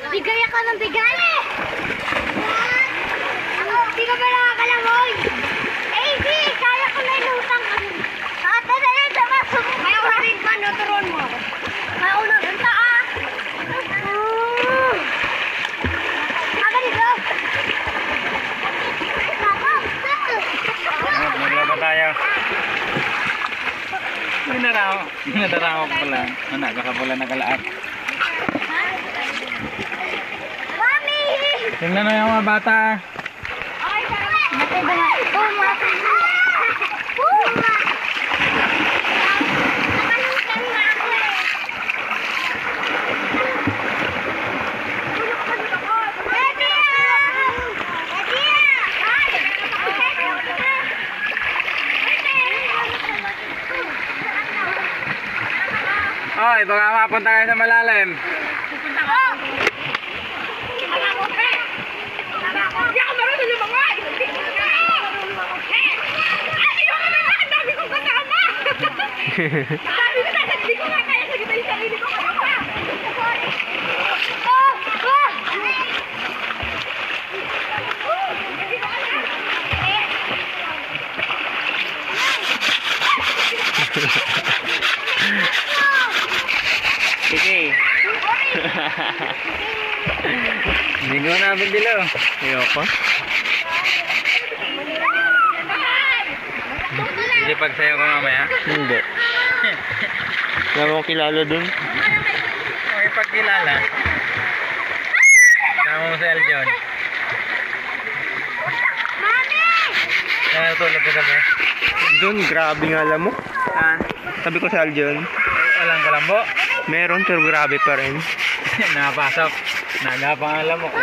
Bigay ako ng bigay! Hindi ka ba nakakalangoy? Eh, di! Kaya ko na inutang ka. Ate, dali! Kaya ko na rin ka, naturon mo. Kaya ko na rin ka, ah! Aga dito! Maglaba tayo. Nadarako ko pala. Nagkakapula na kalaat. Mami! Tingnan mo yung mga bata. Ay, mati ba nga? Uma! Uma! Nakalutang na ako eh. Oy, baka mapunta kayo sa malalim. Pupunta ko. Hindi ako marunong lumangoy. Ayoko na nga. Ang dami kong kasama. Sabi ko na, hindi ko nga kaya sagita yung sarili ko. Sige. Hindi ko namin dilo. Ayoko. Hindi pagsayo ko mamaya. Hindi. Wala mo kilala dun. Okay, pagkilala. Tama mo si Aljon. Natulog ka gabi. Dun, grabe nga alam mo. Ha? Sabi ko sa Aljon, Walang kalambo. meron pero grabe pa rin. Napasok. Nagapang alam mo ko.